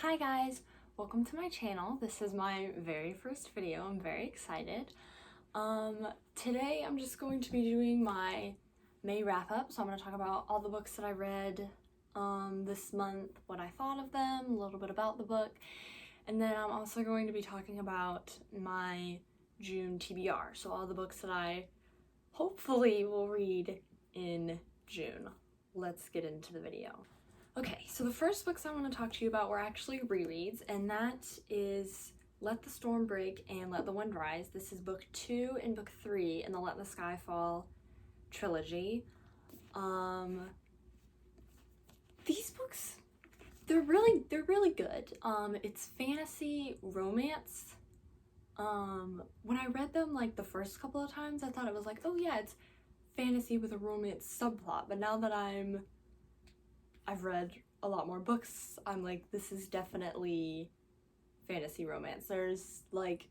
Hi guys, welcome to my channel. This is my very first video. I'm very excited. Today I'm just going to be doing my May wrap-up. So I'm going to talk about all the books that I read this month, what I thought of them, a little bit about the book, and then I'm also going to be talking about my June TBR. So all the books that I hopefully will read in June. Let's get into the video. Okay, so the first books I want to talk to you about were actually rereads, and that is Let the Storm Break and Let the Wind Rise. This is book 2 and book 3 in the Let the Sky Fall trilogy. These books, they're really good. It's fantasy romance. When I read them like the first couple of times, I thought it was like, oh yeah, it's fantasy with a romance subplot, but now that I've read a lot more books, I'm like, this is definitely fantasy romance. There's like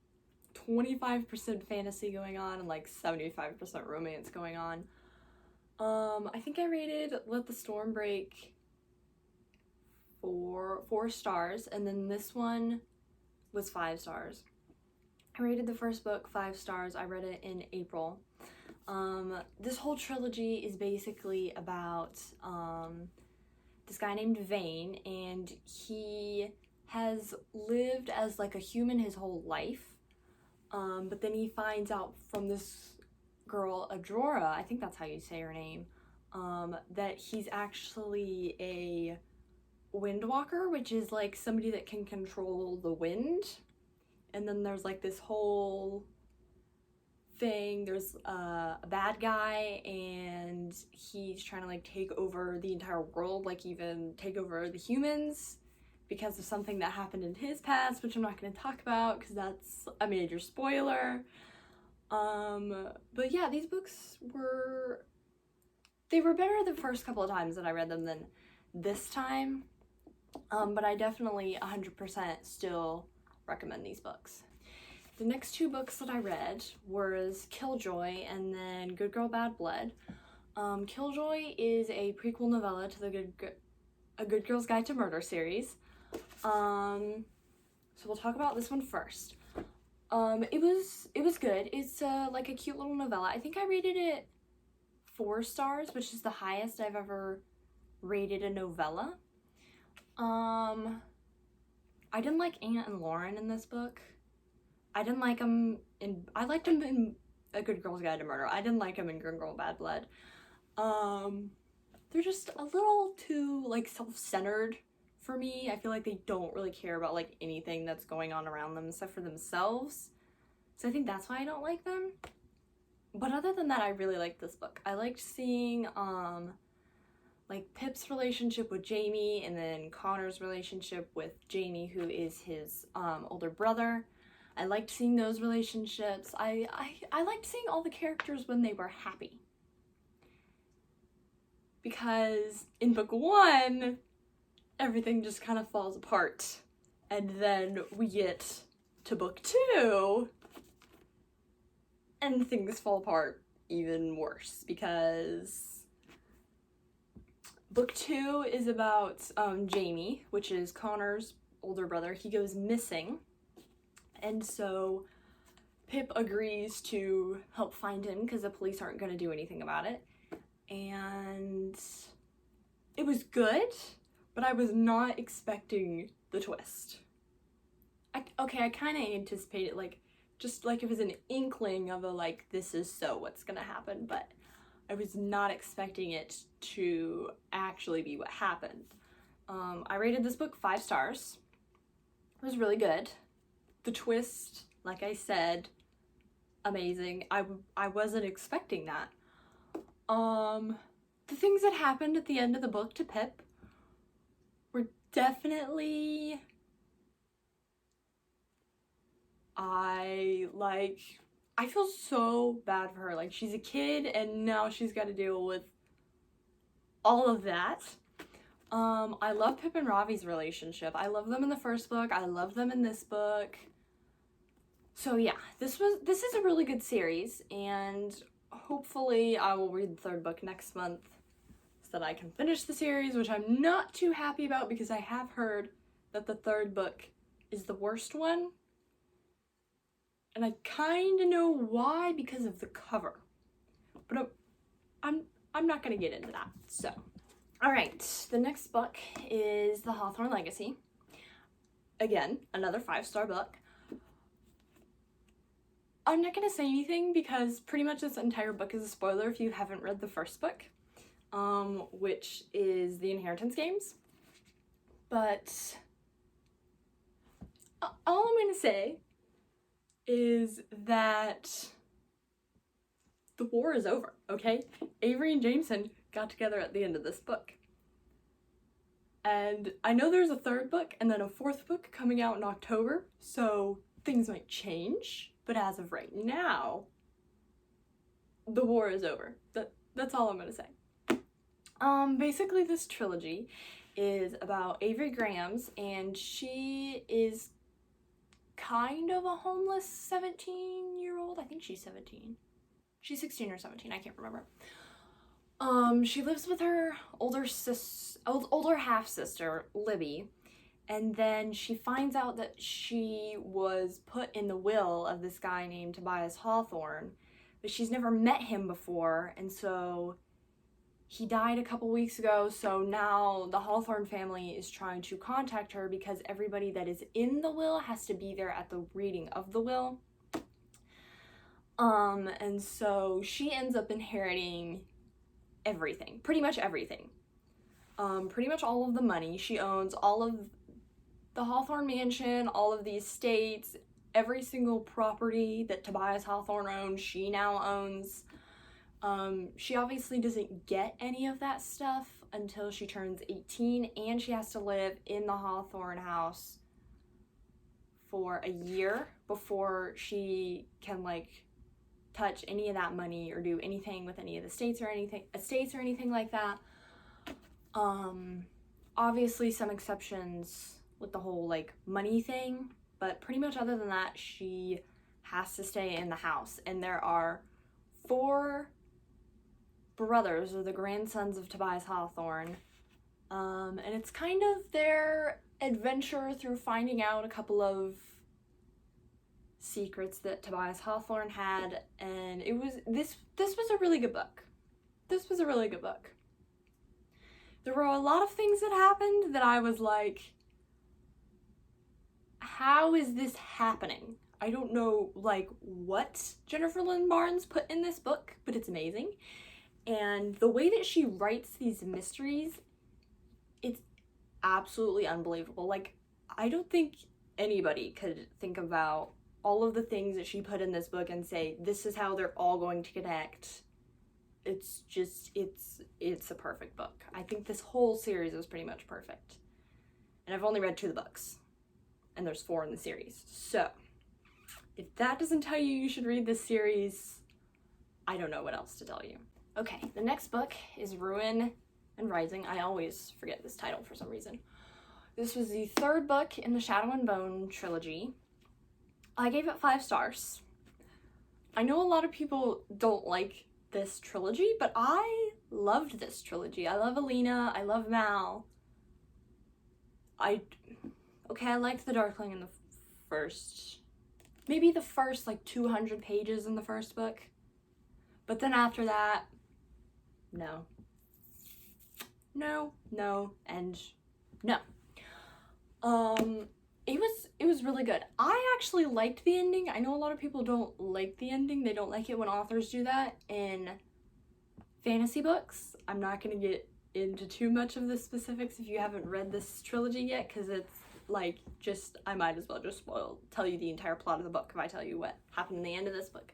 25% fantasy going on and like 75% romance going on. I think I rated Let the Storm Break 4 stars, and then this one was 5 stars. I rated the first book 5 stars. I read it in April. This whole trilogy is basically about this guy named Vane, and he has lived as like a human his whole life, but then he finds out from this girl, Adrora, I think that's how you say her name, that he's actually a windwalker, which is like somebody that can control the wind. And then there's like this whole thing, there's a bad guy and he's trying to like take over the entire world, like even take over the humans because of something that happened in his past, which I'm not going to talk about because that's a major spoiler. But yeah, these books were better the first couple of times that I read them than this time, but I definitely 100% still recommend these books. The next 2 books that I read was Killjoy and then Good Girl Bad Blood. Killjoy is a prequel novella to the A Good Girl's Guide to Murder series. So we'll talk about this one first. It was good. It's like a cute little novella. I think I rated it 4 stars, which is the highest I've ever rated a novella. I didn't like Anna and Lauren in this book. I didn't like them in, I liked them in A Good Girl's Guide to Murder. I didn't like them in Good Girl Bad Blood. They're just a little too like self-centered for me. I feel like they don't really care about like anything that's going on around them except for themselves. So I think that's why I don't like them. But other than that, I really liked this book. I liked seeing like Pip's relationship with Jamie, and then Connor's relationship with Jamie, who is his older brother. I liked seeing those relationships. I liked seeing all the characters when they were happy. Because in book 1, everything just kind of falls apart. And then we get to book 2, and things fall apart even worse, because book 2 is about Jamie, which is Connor's older brother. He goes missing, and so Pip agrees to help find him because the police aren't going to do anything about it. And it was good, but I was not expecting the twist. I kind of anticipated, like, just like it was an inkling of a, like, this is so what's gonna happen, but I was not expecting it to actually be what happened. I rated this book 5 stars. It was really good. The twist, like I said, amazing. I wasn't expecting that. The things that happened at the end of the book to Pip were definitely, I feel so bad for her. Like, she's a kid and now she's got to deal with all of that. I love Pip and Ravi's relationship. I love them in the first book. I love them in this book. So yeah, this is a really good series, and hopefully I will read the 3rd book next month so that I can finish the series, which I'm not too happy about because I have heard that the third book is the worst one. And I kind of know why, because of the cover. But I'm not going to get into that. So, all right. The next book is The Hawthorne Legacy. Again, another 5-star book. I'm not going to say anything because pretty much this entire book is a spoiler if you haven't read the first book, which is the Inheritance Games. But all I'm going to say is that the war is over, okay? Avery and Jameson got together at the end of this book. And I know there's a third book and then a fourth book coming out in October, so things might change. But as of right now, the war is over. That's all I'm gonna say. Basically this trilogy is about Avery Grahams, and she is kind of a homeless 17-year-old. I think she's 17. She's 16 or 17, I can't remember. She lives with her older half-sister, Libby, and then she finds out that she was put in the will of this guy named Tobias Hawthorne, but she's never met him before, and so he died a couple weeks ago, so now the Hawthorne family is trying to contact her because everybody that is in the will has to be there at the reading of the will. And so she ends up inheriting everything, pretty much everything. Pretty much all of the money. She owns all of the Hawthorne mansion, all of the estates, every single property that Tobias Hawthorne owned, she now owns. She obviously doesn't get any of that stuff until she turns 18, and she has to live in the Hawthorne house for a year before she can, like, touch any of that money or do anything with any of the estates or anything like that. Obviously some exceptions with the whole, like, money thing, but pretty much other than that, she has to stay in the house. And there are 4 brothers, or the grandsons of Tobias Hawthorne, and it's kind of their adventure through finding out a couple of secrets that Tobias Hawthorne had, and this was a really good book. This was a really good book. There were a lot of things that happened that I was like, how is this happening? I don't know, like, what Jennifer Lynn Barnes put in this book, but it's amazing. And the way that she writes these mysteries, it's absolutely unbelievable. Like, I don't think anybody could think about all of the things that she put in this book and say, this is how they're all going to connect. It's just, it's a perfect book. I think this whole series is pretty much perfect. And I've only read 2 of the books, and there's 4 in the series. So, if that doesn't tell you should read this series, I don't know what else to tell you. Okay, the next book is Ruin and Rising. I always forget this title for some reason. This was the 3rd book in the Shadow and Bone trilogy. I gave it 5 stars. I know a lot of people don't like this trilogy, but I loved this trilogy. I love Alina, I love Mal. I liked the Darkling in the first, maybe the first, like, 200 pages in the first book. But then after that, no, and no. It was really good. I actually liked the ending. I know a lot of people don't like the ending. They don't like it when authors do that in fantasy books. I'm not going to get into too much of the specifics if you haven't read this trilogy yet, because it's like, just, I might as well just tell you the entire plot of the book if I tell you what happened in the end of this book.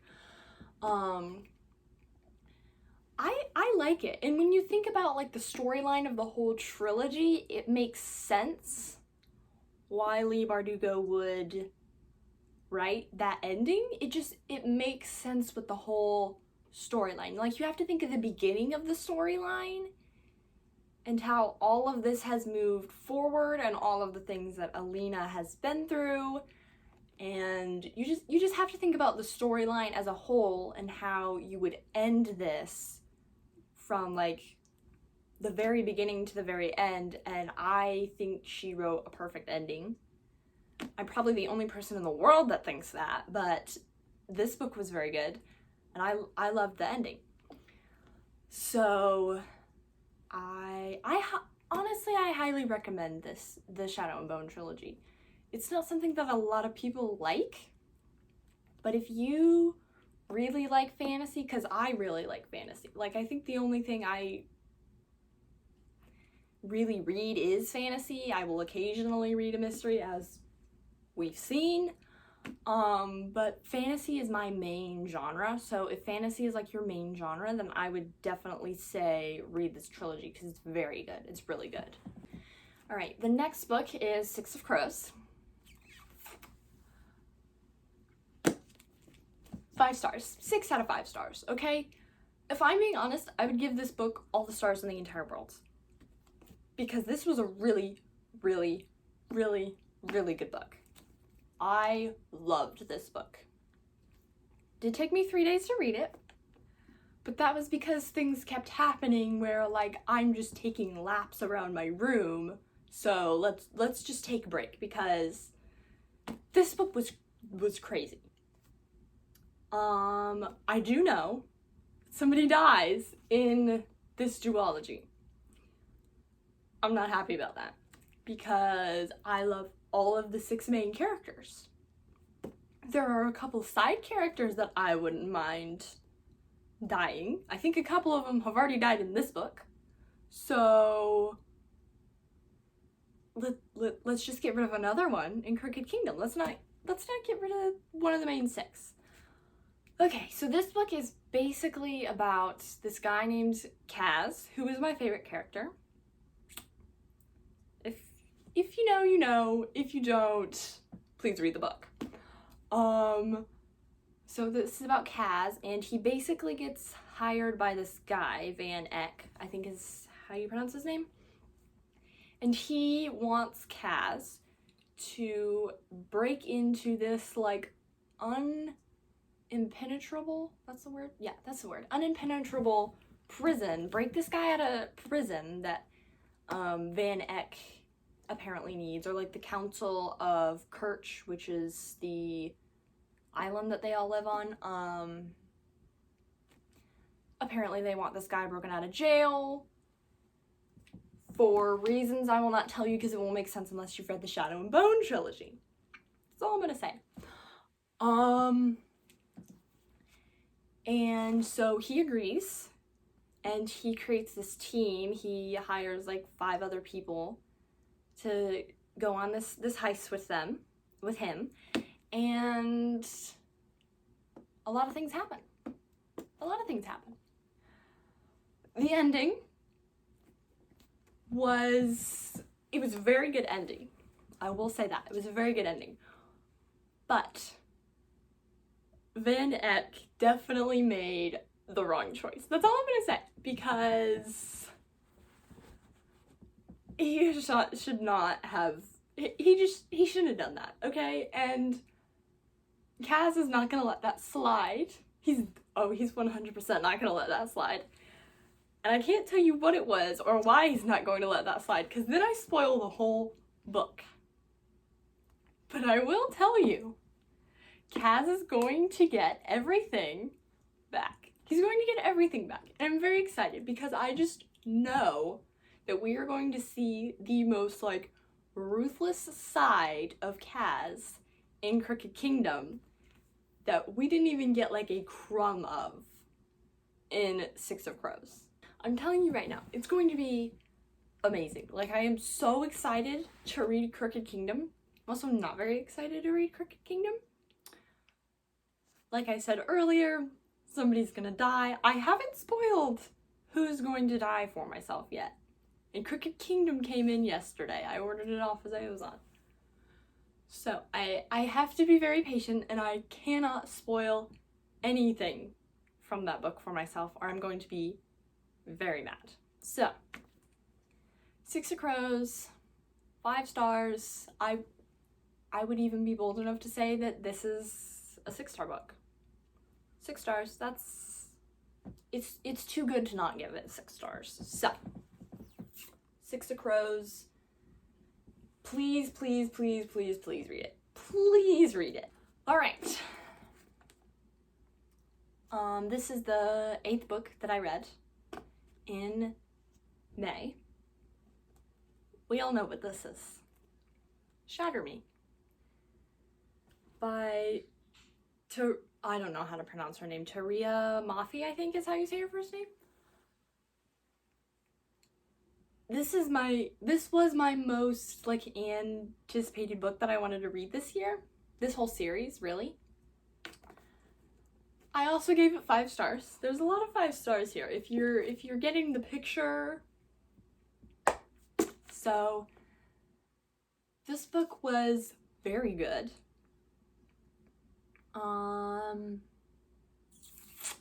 I like it. And when you think about, like, the storyline of the whole trilogy, it makes sense why Leigh Bardugo would write that ending. It makes sense with the whole storyline. Like, you have to think of the beginning of the storyline and how all of this has moved forward and all of the things that Alina has been through. And you just have to think about the storyline as a whole and how you would end this from, like, the very beginning to the very end, and I think she wrote a perfect ending. I'm probably the only person in the world that thinks that, but this book was very good, and I loved the ending. So honestly, I highly recommend the Shadow and Bone trilogy. It's not something that a lot of people like, but if you really like fantasy, because I really like fantasy, like I think the only thing I really read is fantasy. I will occasionally read a mystery, as we've seen, but fantasy is my main genre. So if fantasy is like your main genre, then I would definitely say read this trilogy because it's very good. It's really good. All right, the next book is 6 of Crows. 5 stars. 6 out of 5 stars, okay? If I'm being honest, I would give this book all the stars in the entire world. Because this was a really, really, really, really good book. I loved this book. Did take me 3 days to read it, but that was because things kept happening where, like, I'm just taking laps around my room. So let's just take a break because this book was crazy. I do know somebody dies in this duology. I'm not happy about that because I love all of the 6 main characters. There are a couple side characters that I wouldn't mind dying. I think a couple of them have already died in this book. So let's just get rid of another one in Crooked Kingdom. Let's not get rid of one of the main 6. Okay, so this book is basically about this guy named Kaz, who is my favorite character. If you know, you know. If you don't, please read the book. So this is about Kaz, and he basically gets hired by this guy, Van Eck, I think is how you pronounce his name. And he wants Kaz to break into this, like, unimpenetrable, that's the word? Yeah, that's the word. Unimpenetrable prison. Break this guy out of prison that Van Eck apparently needs, or like the Council of Kirch, which is the island that they all live on. Apparently they want this guy broken out of jail for reasons I will not tell you because it won't make sense unless you've read the Shadow and Bone trilogy. That's all I'm gonna say. And so he agrees, and he creates this team. He hires like 5 other people to go on this heist with him, and a lot of things happen. The ending was a very good ending. I will say that. It was a very good ending. But Van Eck definitely made the wrong choice. That's all I'm gonna say, because he should not have, he shouldn't have done that, okay? And Kaz is not gonna let that slide. He's 100% not gonna let that slide. And I can't tell you what it was or why he's not going to let that slide, because then I spoil the whole book. But I will tell you, Kaz is going to get everything back. He's going to get everything back. And I'm very excited because I just know that we are going to see the most, like, ruthless side of Kaz in Crooked Kingdom that we didn't even get, like, a crumb of in 6 of Crows. I'm telling you right now, it's going to be amazing. Like, I am so excited to read Crooked Kingdom. I'm also not very excited to read Crooked Kingdom. Like I said earlier, somebody's gonna die. I haven't spoiled who's going to die for myself yet. And Crooked Kingdom came in yesterday. I ordered it off of Amazon. So I have to be very patient, and I cannot spoil anything from that book for myself, or I'm going to be very mad. So, 6 of Crows, 5 stars. I would even be bold enough to say that this is a 6-star book. 6 stars, it's too good to not give it 6 stars. So, Six of Crows. Please, please, please, please, please read it. Please read it. All right. This is the 8th book that I read in May. We all know what this is. Shatter Me. By I don't know how to pronounce her name. Tahereh Mafi, I think is how you say her first name. This was my most like anticipated book that I wanted to read this year. This whole series, really. I also gave it 5 stars. There's a lot of 5 stars here. If you're getting the picture. So this book was very good.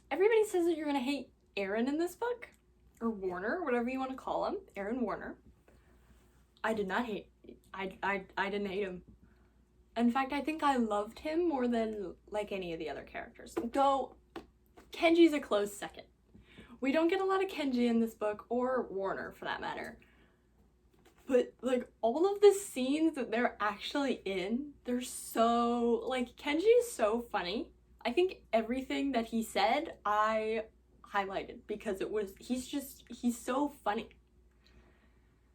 Everybody says that you're gonna hate Aaron in this book, or Warner, whatever you want to call him, Aaron Warner. I did not hate. I didn't hate him. In fact, I think I loved him more than like any of the other characters. Though Kenji's a close second. We don't get a lot of Kenji in this book, or Warner for that matter. But like all of the scenes that they're actually in, they're so like Kenji is so funny. I think everything that he said I highlighted because he's so funny.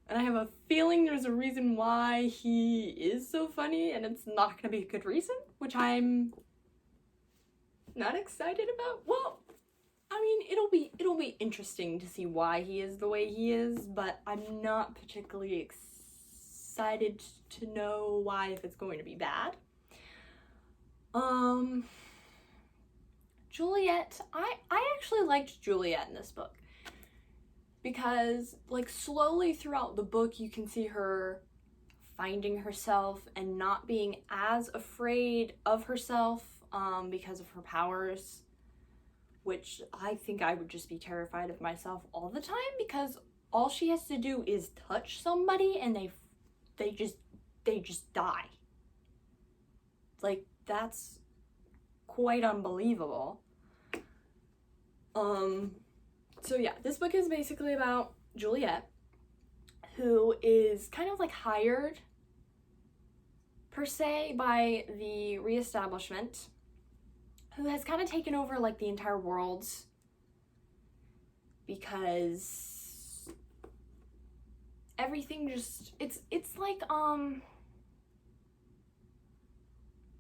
And I have a feeling there's a reason why he is so funny, and it's not gonna be a good reason, which I'm not excited about. Well, I mean, it'll be interesting to see why he is the way he is, but I'm not particularly excited to know why, if it's going to be bad. Juliet, I actually liked Juliet in this book. Because, like, slowly throughout the book, you can see her finding herself and not being as afraid of herself because of her powers, which I think I would just be terrified of myself all the time, because all she has to do is touch somebody and they just die. Like, that's quite unbelievable. So yeah, this book is basically about Juliet, who is kind of like hired, per se, by the reestablishment, who has kind of taken over like the entire world, because everything just, it's like,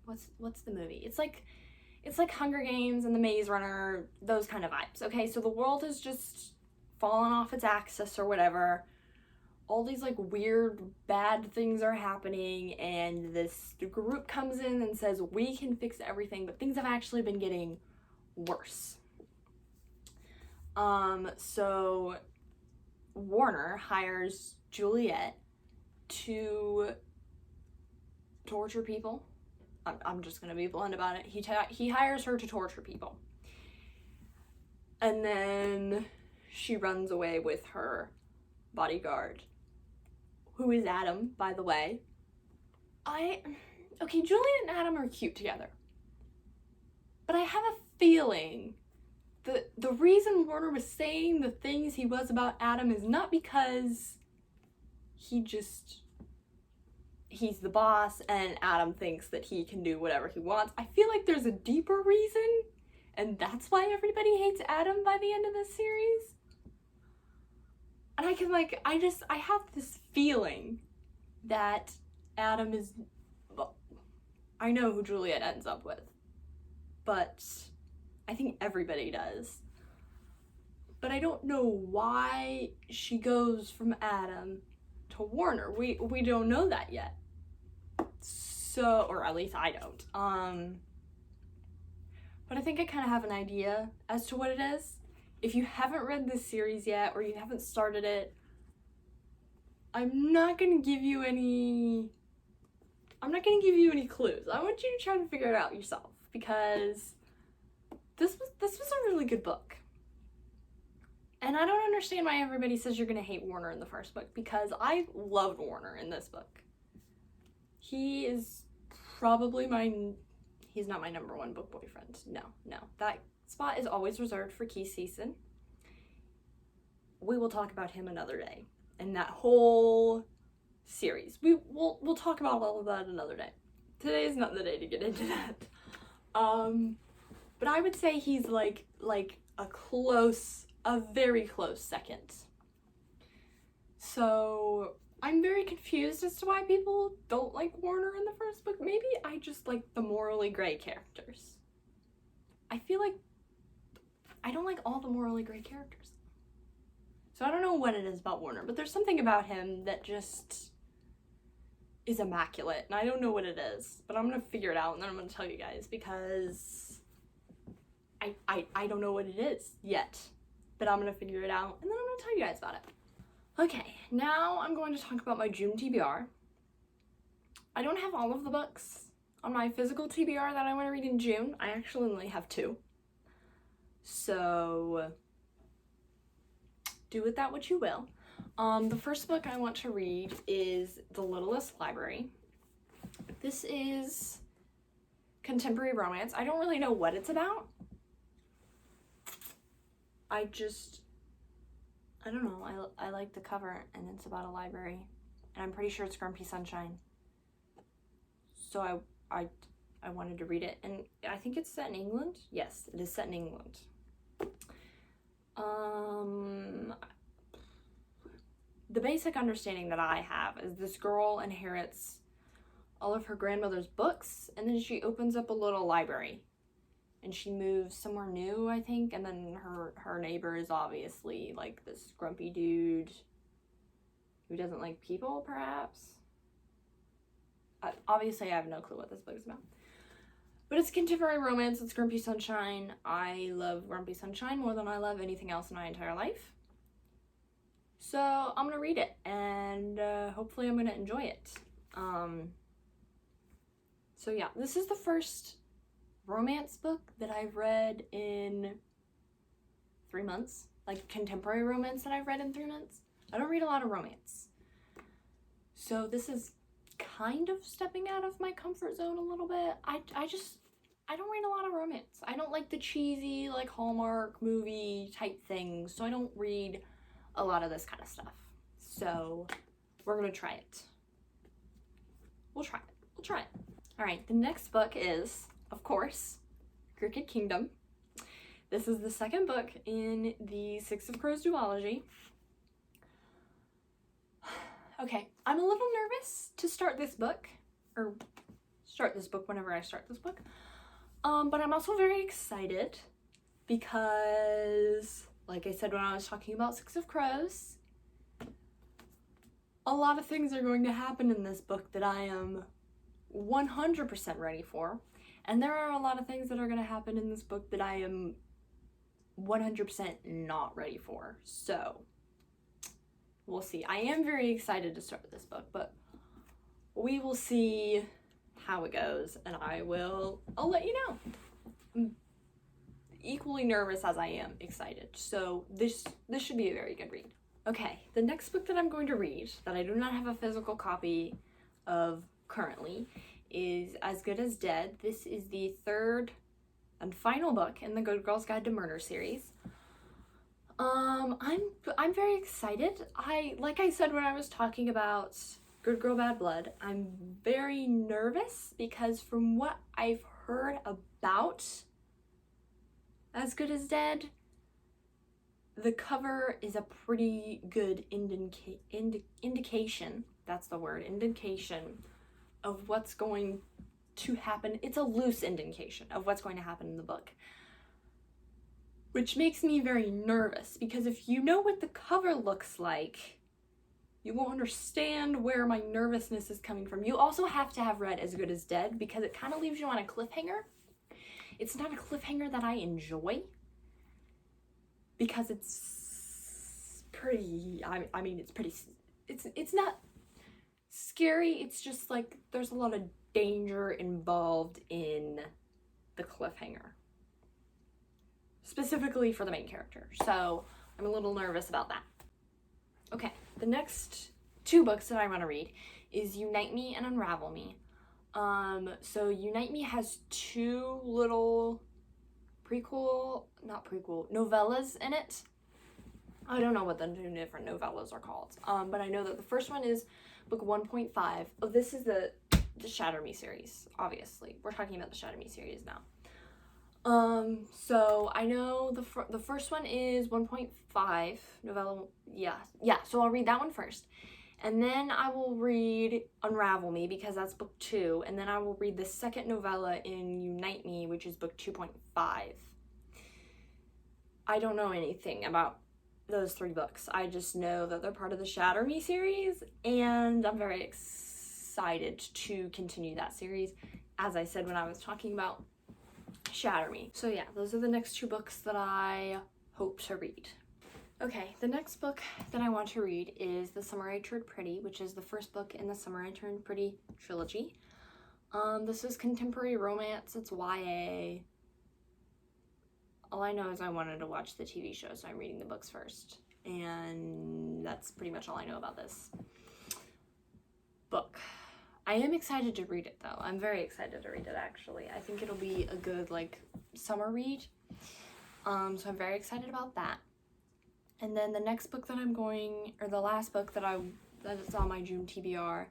what's the movie? It's like Hunger Games and The Maze Runner, those kind of vibes, okay? So the world has just fallen off its axis or whatever. All these like weird, bad things are happening, and this group comes in and says, we can fix everything, but things have actually been getting worse. So Warner hires Juliet to torture people. I'm just gonna be blunt about it. He hires her to torture people. And then she runs away with her bodyguard, who is Adam, by the way. Okay, Juliet and Adam are cute together. But I have a feeling that the reason Warner was saying the things he was about Adam is not because he's the boss and Adam thinks that he can do whatever he wants. I feel like there's a deeper reason, and that's why everybody hates Adam by the end of this series. And I have this feeling that Adam is, well, I know who Juliet ends up with, but I think everybody does. But I don't know why she goes from Adam to Warner. We don't know that yet. So, or at least I don't. But I think I kind of have an idea as to what it is. If you haven't read this series yet, or you haven't started it, I'm not gonna give you any clues. I want you to try to figure it out yourself, because this was a really good book. And I don't understand why everybody says you're gonna hate Warner in the first book, because I loved Warner in this book. He is probably he's not my number 1 book boyfriend. No. That spot is always reserved for Keith Season. We will talk about him another day. and that whole series. We'll talk about all of that another day. Today is not the day to get into that. But I would say he's like a very close second. So I'm very confused as to why people don't like Warner in the first book. Maybe I just like the morally gray characters. I feel like I don't like all the morally gray characters. So I don't know what it is about Warner, but there's something about him that just is immaculate, and I don't know what it is, but I'm gonna figure it out and then I'm gonna tell you guys, because I don't know what it is yet, but I'm gonna figure it out and then I'm gonna tell you guys about it. Okay, now I'm going to talk about my June TBR. I don't have all of the books on my physical TBR that I want to read in June. I actually only have 2. So do with that what you will. The first book I want to read is The Littlest Library. This is contemporary romance. I don't really know what it's about. I don't know. I like the cover, and it's about a library, and I'm pretty sure it's Grumpy Sunshine. So I wanted to read it, and I think it's set in England. Yes, it is set in England. The basic understanding that I have is this girl inherits all of her grandmother's books, and then she opens up a little library. And she moves somewhere new, I think, and then her neighbor is obviously like this grumpy dude who doesn't like people, perhaps. Obviously, I have no clue what this book is about. But it's contemporary romance, it's Grumpy Sunshine. I love Grumpy Sunshine more than I love anything else in my entire life. So I'm gonna read it, and hopefully I'm gonna enjoy it. So yeah, this is the first romance book that I've read in 3 months, like contemporary romance that I've read in 3 months. I don't read a lot of romance, so this is kind of stepping out of my comfort zone a little bit. I don't read a lot of romance. I don't like the cheesy like Hallmark movie type things, so I don't read a lot of this kind of stuff. So we're gonna try it. We'll try it. All right, the next book is, of course, Crooked Kingdom. This is the second book in the Six of Crows duology. Okay, I'm a little nervous to start this book whenever I start this book. But I'm also very excited because, like I said when I was talking about Six of Crows, a lot of things are going to happen in this book that I am 100% ready for. And there are a lot of things that are going to happen in this book that I am 100% not ready for. So, we'll see. I am very excited to start this book, but we will see how it goes, and I'll let you know. I'm equally nervous as I am excited. So, this should be a very good read. Okay, the next book that I'm going to read, that I do not have a physical copy of currently, is As Good as Dead. This is the third and final book in the Good Girl's Guide to Murder series. I'm very excited. Like I said when I was talking about Good Girl Bad Blood, I'm very nervous because from what I've heard about As Good as Dead, the cover is a pretty good indication, that's the word, indication of what's going to happen. It's a loose indication of what's going to happen in the book, which makes me very nervous, because if you know what the cover looks like, you won't understand where my nervousness is coming from. You also have to have read As Good as Dead, because it kind of leaves you on a cliffhanger. It's not a cliffhanger that I enjoy, because it's pretty, I mean, it's pretty, it's not scary, it's just like there's a lot of danger involved in the cliffhanger, specifically for the main character. So I'm a little nervous about that. Okay, the next 2 books that I want to read is Unite Me and Unravel Me. So Unite Me has 2 little novellas in it. I don't know what the two different novellas are called, but I know that the first one is book 1.5. Oh, this is the Shatter Me series, obviously. We're talking about the Shatter Me series now. So I know the first one is 1.5 novella. Yeah, so I'll read that one first. And then I will read Unravel Me, because that's book 2. And then I will read the second novella in Unite Me, which is book 2.5. I don't know anything about those 3 books. I just know that they're part of the Shatter Me series, and I'm very excited to continue that series, as I said when I was talking about Shatter Me. So yeah, those are the next 2 books that I hope to read. Okay, the next book that I want to read is The Summer I Turned Pretty, which is the first book in the Summer I Turned Pretty trilogy. This is contemporary romance. It's YA. All I know is I wanted to watch the TV show, so I'm reading the books first. And that's pretty much all I know about this book. I am excited to read it, though. I'm very excited to read it, actually. I think it'll be a good, like, summer read. So I'm very excited about that. And then the next book that the last book that's on my June TBR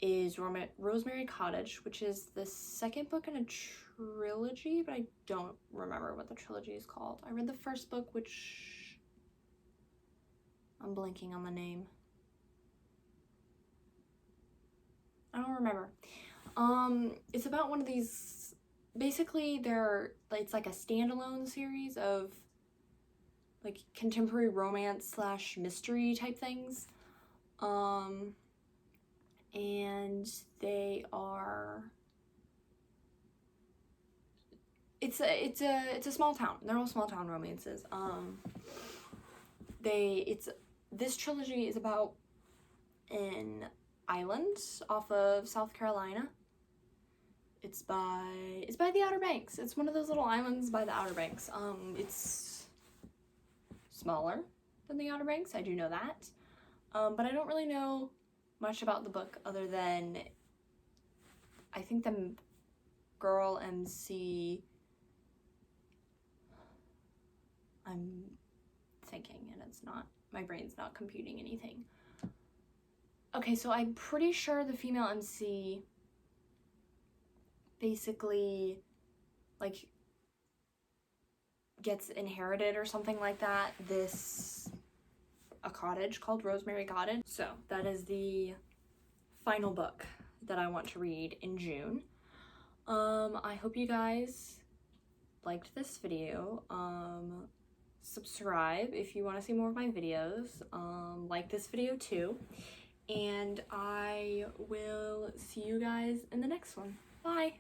is Rosemary, Cottage, which is the second book in a trilogy, but I don't remember what the trilogy is called. I read the first book, which I'm blanking on the name. I don't remember. It's about one of these, basically it's like a standalone series of like contemporary romance / mystery type things. And they are, it's a small town. They're all small town romances. This trilogy is about an island off of South Carolina. It's by the Outer Banks. It's one of those little islands by the Outer Banks. It's smaller than the Outer Banks, I do know that. But I don't really know much about the book other than I think the girl MC, I'm thinking and it's not, my brain's not computing anything. Okay, so I'm pretty sure the female MC basically like gets inherited or something like that, a cottage called Rosemary Cottage. So that is the final book that I want to read in June. I hope you guys liked this video. Subscribe if you want to see more of my videos. Like this video too. And I will see you guys in the next one. Bye!